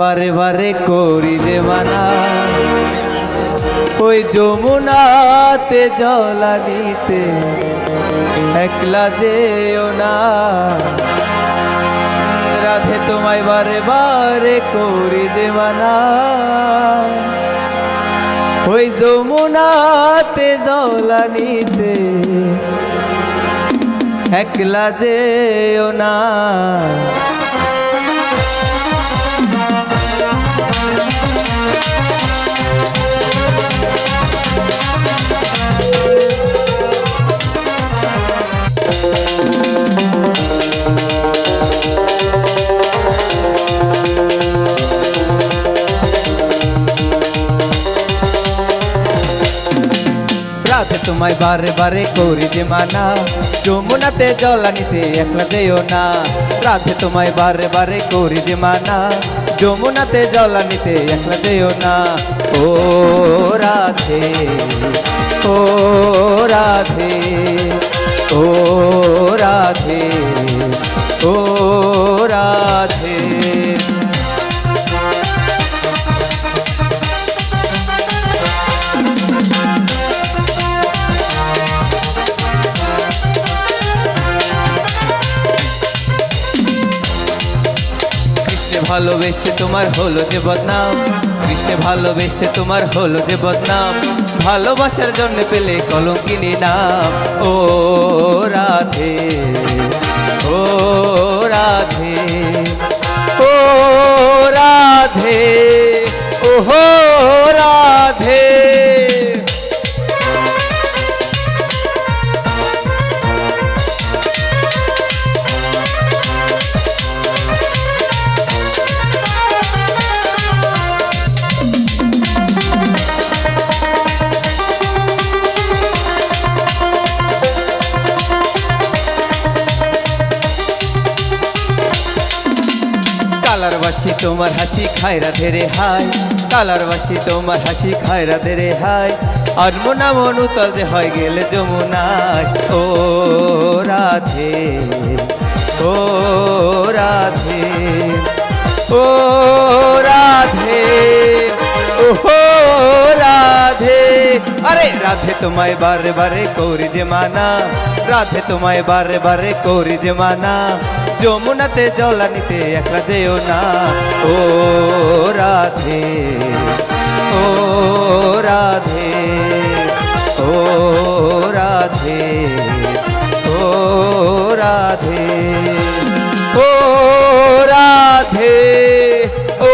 বারে বারে করি যে মানা ওই যমুনাতে জলানিতে একলা যেও না রাধে তোমায় বারে বারে করি যে মানা ওই যমুনাতে জলানিতে একলা যেও না রাধে তোমায় বারে বারে করি যে মানা যমুনাতে জলানিতে একলা যেও না রাধে তোমায় বারে বারে করি যে মানা যমুনাতে জলানিতে একলা যেও না ও রাধে ও রাধে ও রাধে ও রাধে ভালোবেসে তোমার হলো যে বদনাম কৃষ্ণে ভালোবেসে তোমার হলো যে বদনাম ভালোবাসার জন্য পেলে কলঙ্কিনী নাম ও রাধে ও রাধে ও রাধে ও রাধে কালারবাসী তোমার হাসি খায় রাধে রে হাই কালারবাসী তোমার হাসি খায় রাধে রে হাই আর মনা মনুতল যে হয় গেলে যমুনায় ও রাধে ও রাধে ও রাধে ও রাধে আরে রাধে তোমায় বারে বারে করি যে মানা রাধে তোমায় বারে বারে করি যে মানা যমুনাতে জলানিতে একলা যেও না ও রাধে ও রাধে ও রাধে ও রাধে ও রাধে ও